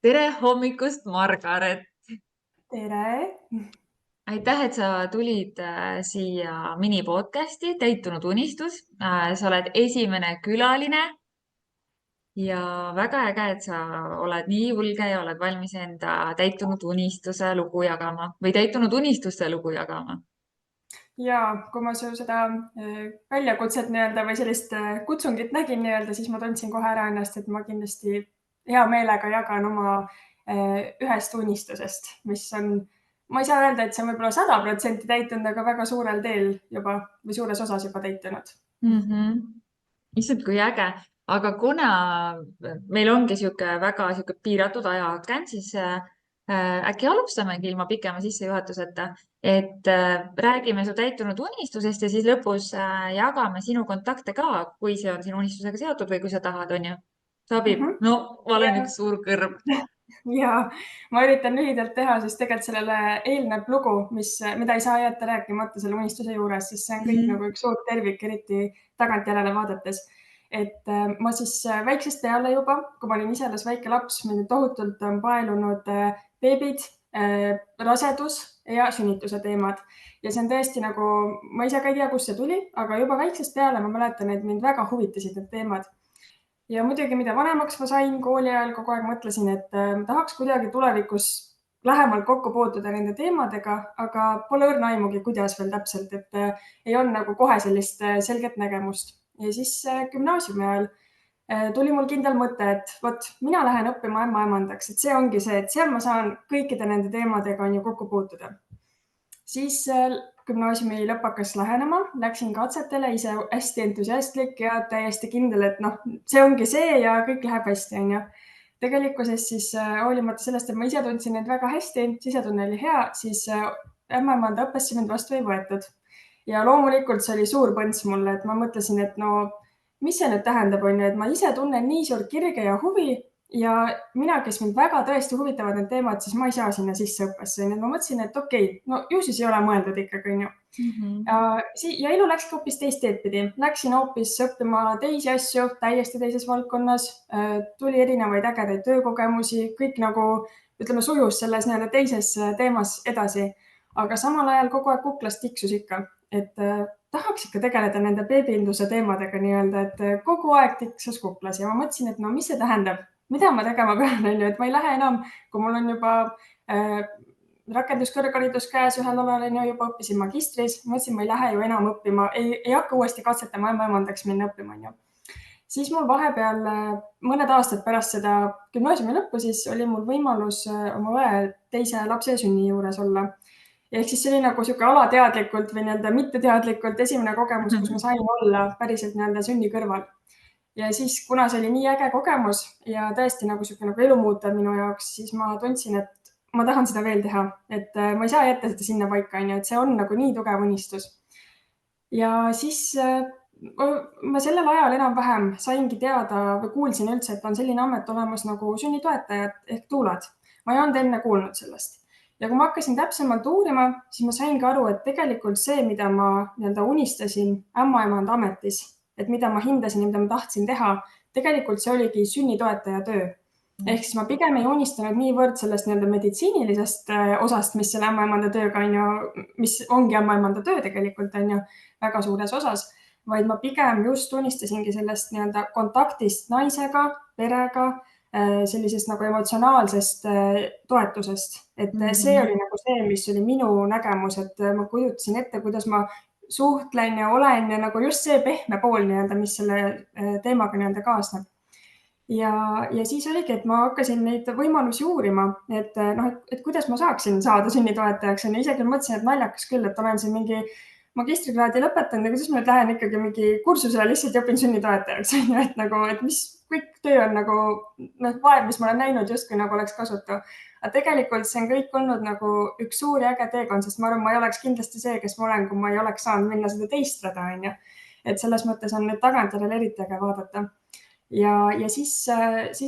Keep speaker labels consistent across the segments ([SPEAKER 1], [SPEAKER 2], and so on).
[SPEAKER 1] Tere hommikust, Margaret!
[SPEAKER 2] Tere!
[SPEAKER 1] Aitäh, et sa tulid siia minipodcasti Täitunud unistus. Sa oled esimene külaline ja väga äge, et sa oled nii julge ja oled valmis enda täitunud unistuse lugu jagama või täitunud unistuste lugu jagama.
[SPEAKER 2] Ja kui ma su seda väljakutset või sellist kutsungit nägin, siis ma tundsin kohe ära ennast, et ma kindlasti hea meelega jagan oma ühest unistusest, mis on, ma ei saa öelda, et see on võib-olla 100% täitunud, aga väga suurel teel juba või suures osas juba täitunud.
[SPEAKER 1] Issand, kui äge. Aga kuna meil ongi väga piiratud ajaaken, siis äkki alustamegi ilma pikema sissejuhatuseta, et räägime su täitunud unistusest ja siis lõpus jagame sinu kontakte ka, kui see on sinu unistusega seotud või kui sa tahad, on ju. Sobib?
[SPEAKER 2] Mhm.
[SPEAKER 1] No, ma olen
[SPEAKER 2] Ja,
[SPEAKER 1] üks suur kõrv.
[SPEAKER 2] ja ma üritan lühidalt teha, sest tegelikult sellele eelneb lugu, mida ei saa jätta rääkimata selle unistuse juures, sest see on kõik nagu üks suur tervik, eriti tagantjärele vaadates. Et ma siis väiksest peale juba, kui ma olin ise alles väike laps, mind tohutult on paelunud beebid, rasedus ja sünnituse teemad. Ja see on tõesti nagu, ma ise ka ei tea, kust see tuli, aga juba väiksest peale ma mäletan, et mind väga huvitasid need teemad. Ja muidugi, mida vanemaks ma sain kooli ajal, kogu aeg mõtlesin, et tahaks kuidagi tulevikus lähemalt kokku puutuda nende teemadega, aga pole õrna aimugi, kuidas veel täpselt, et ei olnud nagu kohe sellist selget nägemust. Ja siis gümnaasiumi ajal tuli mul kindel mõte, et vot mina lähen õppima ämmaemandaks, et see ongi see, et seal ma saan kõikide nende teemadega on ju kokku puutuda. Siis gümnaasiumi lõpp hakkas lähenema, läksin katsetele, ise hästi entusiastlik ja täiesti kindel, et noh, see ongi see ja kõik läheb hästi, on ju. Tegelikkuses siis hoolimata sellest, et ma ise tundsin neid väga hästi, sisetunne oli hea, siis ämmaemanda õppesse mind vastu ei võetud. Ja loomulikult see oli suur põnts mulle, et ma mõtlesin, et no mis see nüüd tähendab, on ju, et ma ise tunnen nii suurt kirge ja huvi ja mina, kes mind väga tõesti huvitavad need teemad, siis ma ei saa sinna sisse õppesse. Ma mõtlesin, et okei, no ju siis ei ole mõeldud ikkagi, on ju. Ja elu läkski hoopis teist teed pidi. Läksin hoopis õppima teisi asju täiesti teises valdkonnas. Tuli erinevaid ägedaid töökogemusi, kõik nagu, ütleme, sujus selles nii-öelda teises teemas edasi. Aga samal ajal kogu aeg kuklas tiksus ikka, et tahaks ikka tegeleda nende beebinduse teemadega nii-öelda, et kogu aeg tiksus kuklas ja ma mõtlesin, et no mis see tähendab, mida ma tegema pean, on ju, et ma ei lähe enam, kui mul on juba rakenduskõrgharidus käes ühel alal, on ju, juba õppisin magistris, mõtlesin, ma ei lähe ju enam õppima, ei hakka uuesti katsetama ämmaemandaks minna õppima, on ju. Siis mul vahepeal mõned aastad pärast seda gümnaasiumi lõppu, siis oli mul võimalus oma õe teise lapse sünni juures olla. Ehk siis see oli nagu sihuke alateadlikult või nii-öelda mitteteadlikult esimene kogemus, kus ma sain olla päriselt nii-öelda sünni kõrval. Ja siis, kuna see oli nii äge kogemus ja tõesti nagu sihuke nagu elumuutev minu jaoks, siis ma tundsin, et ma tahan seda veel teha, et ma ei saa jätta seda sinna paika, on ju, et see on nagu nii tugev unistus. Ja siis ma sellel ajal enam-vähem saingi teada või kuulsin üldse, et on selline amet olemas nagu sünnitoetajad ehk tuulad. Ma ei olnud enne kuulnud sellest. Ja kui ma hakkasin täpsemalt uurima, siis ma saingi aru, et tegelikult see, mida ma nii-öelda unistasin ämmaemanda ametis, et mida ma hindasin ja mida ma tahtsin teha, tegelikult see oligi sünnitoetaja töö. Ehk siis ma pigem ei unistanud niivõrd sellest nii-öelda meditsiinilisest osast, mis selle ämmaemanda tööga on ju, mis ongi ämmaemanda töö tegelikult on ju väga suures osas, vaid ma pigem just unistasingi sellest nii-öelda kontaktist naisega, perega, sellisest nagu emotsionaalsest toetusest. Et see oli nagu see, mis oli minu nägemus, et ma kujutasin ette, kuidas ma suhtlen ja olen ja nagu just see pehme pool nii-öelda, mis selle teemaga nii-öelda kaasneb. Ja siis oligi, et ma hakkasin neid võimalusi uurima, et noh, et kuidas ma saaksin saada sünnitoetajaks. Ise küll mõtlesin, et naljakas küll, et olen siin mingi magistrikraadi lõpetanud ja kuidas ma nüüd lähen ikkagi mingi kursusele lihtsalt ja õpin sünnitoetajaks, et nagu, et mis kõik töö on nagu, noh, vaev, mis ma olen näinud, justkui nagu oleks kasutu. Aga tegelikult see on kõik olnud nagu üks suur ja äge teekond, sest ma arvan, ma ei oleks kindlasti see, kes ma olen, kui ma ei oleks saanud minna seda teist rada, on ju. Et selles mõttes on nüüd tagantjärele eriti äge vaadata. Ja siis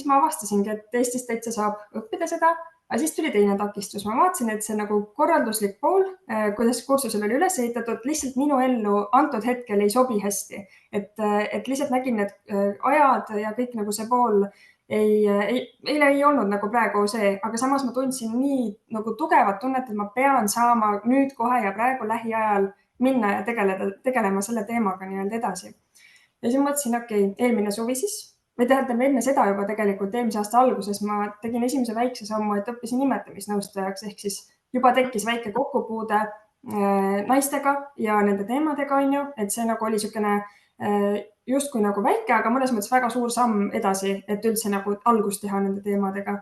[SPEAKER 2] ma avastasingi, et Eestis täitsa saab õppida seda Aga siis tuli teine takistus. Ma vaatasin, et see nagu korralduslik pool, kuidas kursusel oli üles ehitatud, lihtsalt minu ellu antud hetkel ei sobi hästi. Et lihtsalt nägin need ajad ja kõik nagu see pool eile ei olnud nagu praegu see, aga samas ma tundsin nii nagu tugevat tunnet, et ma pean saama nüüd kohe ja praegu lähiajal minna ja tegelema selle teemaga nii-öelda edasi. Ja siis mõtlesin, okei, eelmine suvi siis, või tähendab enne seda juba tegelikult eelmise aasta alguses ma tegin esimese väikse sammu, et õppisin nimetamisnõustajaks, ehk siis juba tekkis väike kokkupuude naistega ja nende teemadega, on ju, et see nagu oli niisugune justkui nagu väike, aga mõnes mõttes väga suur samm edasi, et üldse nagu algust teha nende teemadega.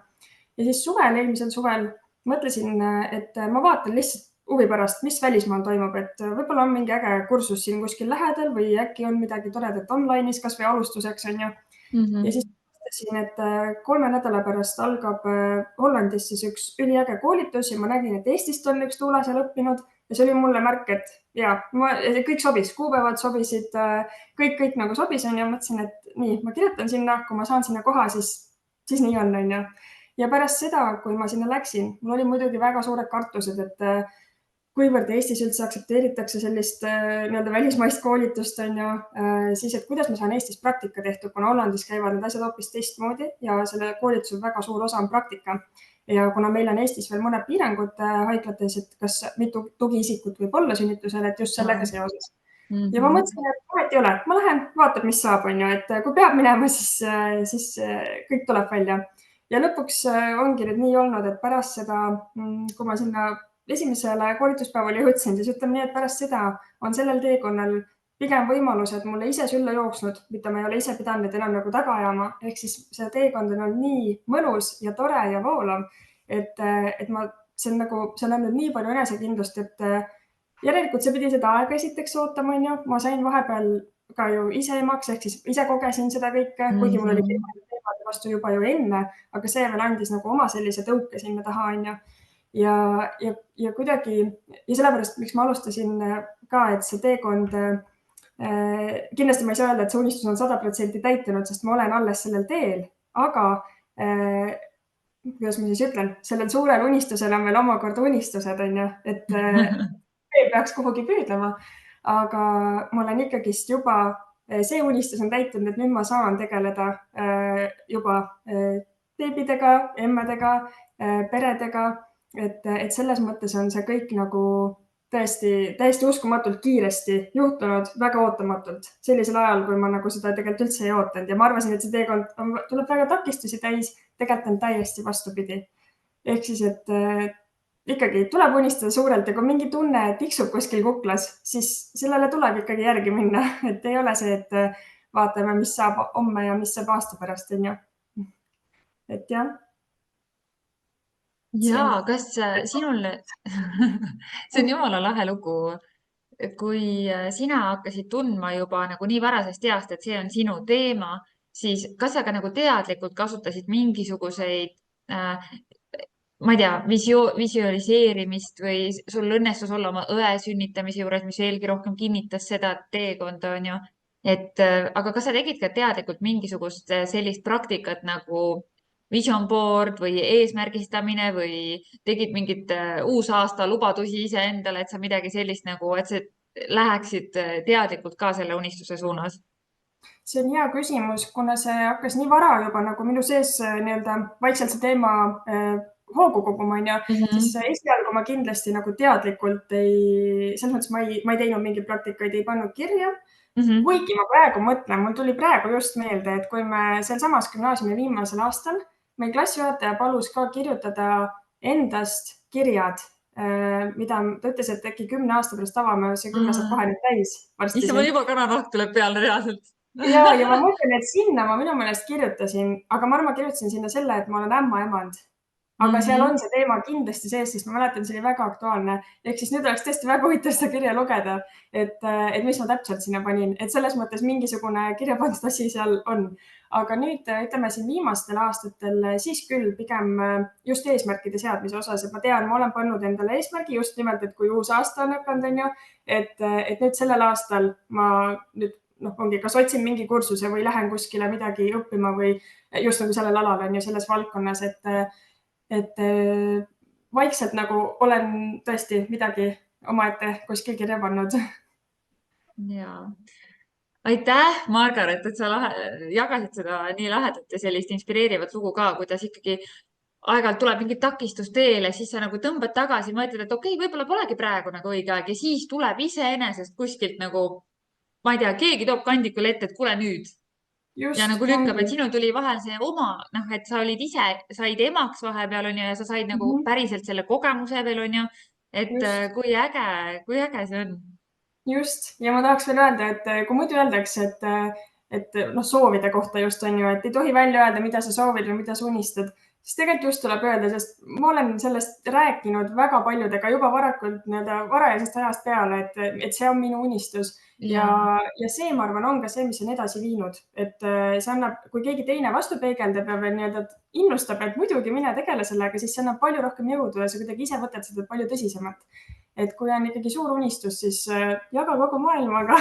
[SPEAKER 2] Ja siis eelmisel suvel mõtlesin, et ma vaatan lihtsalt huvi pärast, mis välismaal toimub, et võib-olla on mingi äge kursus siin kuskil lähedal või äkki on midagi toredat online'is, kas või alustuseks, on ju. Ja siis mõtlesin, et 3 nädala pärast algab Hollandis siis üks üliäge koolitus ja ma nägin, et Eestist on üks Tuula seal õppinud ja see oli mulle märk, et ja, kõik sobis, kuupäevad sobisid, kõik nagu sobis, on ju. Mõtlesin, et nii, ma kirjutan sinna, kui ma saan sinna koha, siis nii on ju. Ja pärast seda, kui ma sinna läksin, mul oli muidugi väga suured kartused, et kuivõrd Eestis üldse aktsepteeritakse sellist nii-öelda välismaist koolitust, on ju, siis, et kuidas ma saan Eestis praktika tehtud, kuna Hollandis käivad need asjad hoopis teistmoodi ja selle koolitusel väga suur osa on praktika. Ja kuna meil on Eestis veel mõned piirangud haiglates, et kas mitu tugiisikut võib olla sünnitusel, et just sellega seoses. Ja ma mõtlesin, et vahet ei ole, ma lähen, vaatab, mis saab, on ju, et kui peab minema, siis kõik tuleb välja. Ja lõpuks ongi nüüd nii olnud, et pärast seda, kui ma sinna esimesele koolituspäevale jõudsin, siis ütleme nii, et pärast seda on sellel teekonnal pigem võimalused mulle ise sülle jooksnud, mida ma ei ole ise pidanud enam nagu taga ajama. Ehk siis see teekond on nii mõnus ja tore ja voolav, et see on andnud nii palju enesekindlust, et järelikult see pidi seda aega esiteks ootama, on ju. Ma sain vahepeal ka ju ise emaks, ehk siis ise kogesin seda kõike, kuigi mul oli teemade vastu juba ju enne, aga see veel andis nagu oma sellise tõuke sinna taha, on ju. Ja kuidagi, ja sellepärast, miks ma alustasin ka, et see teekond, kindlasti ma ei saa öelda, et see unistus on 100% täitunud, sest ma olen alles sellel teel, aga kuidas ma siis ütlen, sellel suurel unistusel on veel omakorda unistused, on ju, et peaks kuhugi püüdlema, aga ma olen ikkagist juba, see unistus on täitunud, et nüüd ma saan tegeleda juba beebidega, emmedega, peredega. Et selles mõttes on see kõik nagu täiesti uskumatult kiiresti juhtunud, väga ootamatult sellisel ajal, kui ma nagu seda tegelikult üldse ei ootanud. Ja ma arvasin, et see teekond tuleb väga takistusi täis, tegelikult on täiesti vastupidi. Ehk siis, et ikkagi tuleb unistada suurelt ja kui mingi tunne tiksub kuskil kuklas, siis sellele tuleb ikkagi järgi minna. Et ei ole see, et vaatame, mis saab homme ja mis saab aasta pärast, on ju. Et jah.
[SPEAKER 1] Jaa, kas sinul, see on jumala lahe lugu, kui sina hakkasid tundma juba nagu nii varasest east, et see on sinu teema, siis kas sa ka nagu teadlikult kasutasid mingisuguseid, ma ei tea, visualiseerimist või sul õnnestus olla oma õe sünnitamise juures, mis veelgi rohkem kinnitas seda teekonda, on ju. Aga kas sa tegid ka teadlikult mingisugust sellist praktikat nagu vision board või eesmärgistamine või tegid mingit uusaasta lubadusi iseendale, et sa midagi sellist nagu, et sa läheksid teadlikult ka selle unistuse suunas?
[SPEAKER 2] See on hea küsimus, kuna see hakkas nii vara juba nagu minu sees nii-öelda vaikselt see teema hoogu koguma, on ju, siis esialgu ma kindlasti nagu teadlikult selles mõttes ma ei teinud mingeid praktikaid, ei pannud kirja. Kuigi ma praegu mõtlen, mul tuli praegu just meelde, et kui me sealsamas gümnaasiumi viimasel aastal, meil klassijuhataja palus ka kirjutada endast kirjad, mida ta ütles, et äkki 10 aasta pärast avame, see 10 saab kohe nüüd täis.
[SPEAKER 1] Issa, mul juba kananahk tuleb peale reaalselt.
[SPEAKER 2] Ja ma mõtlen, et sinna ma minu meelest kirjutasin, aga ma arvan, ma kirjutasin sinna selle, et ma olen ämmaemand. Aga seal on see teema kindlasti sees, sest ma mäletan, see oli väga aktuaalne. Ehk siis nüüd oleks tõesti väga huvitav seda kirja lugeda, et mis ma täpselt sinna panin. Et selles mõttes mingisugune kirja pandud asi seal on. Aga nüüd, ütleme siin viimastel aastatel, siis küll pigem just eesmärkide seadmise osas, et ma tean, ma olen pannud endale eesmärgi just nimelt, et kui uus aasta on hakanud, on ju, et nüüd sellel aastal ma nüüd ongi, kas otsin mingi kursuse või lähen kuskile midagi õppima või just nagu sellel alal on ju selles valdkonnas, et et vaikselt nagu olen tõesti midagi omaette kuskil kirja pannud.
[SPEAKER 1] ja aitäh, Margaret, et sa jagasid seda nii lahedat ja sellist inspireerivat lugu ka, kuidas ikkagi aeg-ajalt tuleb mingi takistus teele, siis sa nagu tõmbad tagasi, mõtled, et okei, võib-olla polegi praegu nagu õige aeg ja siis tuleb iseenesest kuskilt nagu, ma ei tea, keegi toob kandikul ette, et kuule nüüd ja
[SPEAKER 2] Just
[SPEAKER 1] nagu lükkab, et
[SPEAKER 2] ongi.
[SPEAKER 1] sinul tuli vahel see oma, noh, et sa olid ise, said emaks vahepeal onju ja sa said nagu
[SPEAKER 2] Mhm.
[SPEAKER 1] päriselt selle kogemuse veel onju. et
[SPEAKER 2] Just.
[SPEAKER 1] kui äge see on.
[SPEAKER 2] Just ja ma tahaks veel öelda, et kui muidu öeldakse, et noh, soovide kohta just on ju, et ei tohi välja öelda, mida sa soovid või mida sa unistad, siis tegelikult just tuleb öelda, sest ma olen sellest rääkinud väga paljudega juba varakult nii-öelda varajasest ajast peale, et see on minu unistus ja,
[SPEAKER 1] ja,
[SPEAKER 2] ja see, ma arvan, on ka see, mis on edasi viinud, et see annab, kui keegi teine vastu peegeldab ja veel nii-öelda innustab, et muidugi mine tegele sellega, siis see annab palju rohkem jõudu ja sa kuidagi ise võtad seda palju tõsisemalt. Et kui on ikkagi suur unistus, siis jaga kogu maailmaga.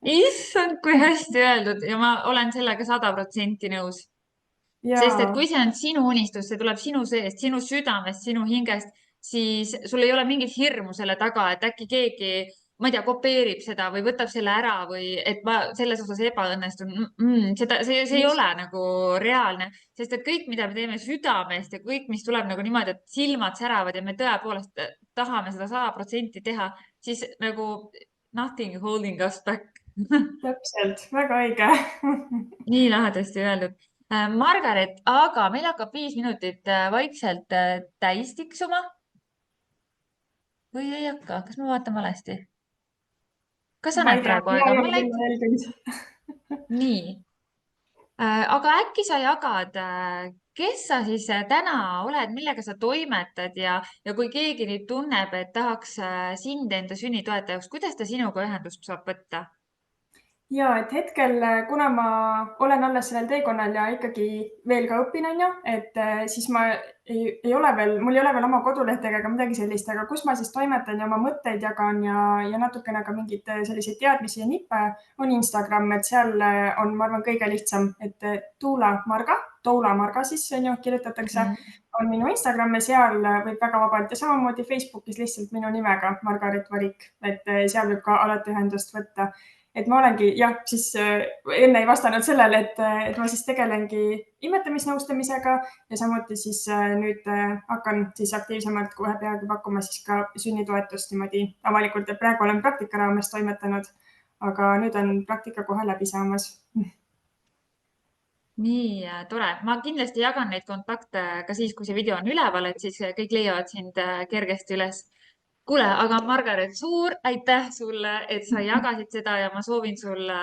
[SPEAKER 1] issand, kui hästi öeldud ja ma olen sellega 100% nõus. sest et
[SPEAKER 2] Ja
[SPEAKER 1] kui see on sinu unistus, see tuleb sinu seest, sinu südamest, sinu hingest, siis sul ei ole mingit hirmu selle taga, et äkki keegi, ma ei tea, kopeerib seda või võtab selle ära või et ma selles osas ebaõnnestun seda, see ei
[SPEAKER 2] just
[SPEAKER 1] ole nagu reaalne, sest et kõik, mida me teeme südamest ja kõik, mis tuleb nagu niimoodi, et silmad säravad ja me tõepoolest tahame seda 100% teha, siis nagu nothing holding us back.
[SPEAKER 2] täpselt, väga õige.
[SPEAKER 1] nii lahedasti öeldud. Margaret, aga meil hakkab 5 minutit vaikselt täis tiksuma või ei hakka, kas ma vaatan valesti? kas sa
[SPEAKER 2] Ma
[SPEAKER 1] näed
[SPEAKER 2] ei tea,
[SPEAKER 1] praegu
[SPEAKER 2] mina
[SPEAKER 1] aega?
[SPEAKER 2] ei
[SPEAKER 1] ma
[SPEAKER 2] ole
[SPEAKER 1] läin,
[SPEAKER 2] küll jälginud.
[SPEAKER 1] nii, aga äkki sa jagad, kes sa siis täna oled, millega sa toimetad ja kui keegi nüüd tunneb, et tahaks sind enda sünnitoetajaks, kuidas ta sinuga ühendust saab võtta?
[SPEAKER 2] Ja et hetkel, kuna ma olen alles sellel teekonnal ja ikkagi veel ka õpin, on ju, et siis ma ei ole veel, mul ei ole veel oma kodulehte ega midagi sellist, aga kus ma siis toimetan ja oma mõtteid jagan ja natukene ka mingeid selliseid teadmisi ja nippe on Instagram, et seal on, ma arvan, kõige lihtsam, et Tuula Marga siis on ju, kirjutatakse,
[SPEAKER 1] Mm.
[SPEAKER 2] on minu Instagram ja seal võib väga vabalt ja samamoodi Facebookis lihtsalt minu nimega Margaret Varik, et seal võib ka alati ühendust võtta et ma olengi jah, siis enne ei vastanud sellele, et ma siis tegelengi imetamisnõustamisega ja samuti siis nüüd hakkan siis aktiivsemalt kohe peagi pakkuma siis ka sünnitoetust niimoodi avalikult, et praegu olen praktika raames toimetanud, aga nüüd on praktika kohe läbi saamas.
[SPEAKER 1] nii tore, ma kindlasti jagan neid kontakte ka siis, kui see video on üleval, et siis kõik leiavad sind kergesti üles. kuule, aga Margaret, suur aitäh sulle, et sa jagasid seda ja ma soovin sulle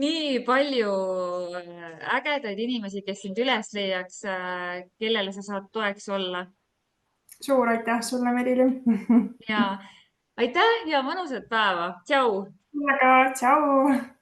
[SPEAKER 1] nii palju ägedaid inimesi, kes sind üles leiaks, kellele sa saad toeks olla.
[SPEAKER 2] Suur aitäh sulle, Merili.
[SPEAKER 1] ja aitäh ja mõnusat päeva. Tšau.
[SPEAKER 2] Väga, tšau.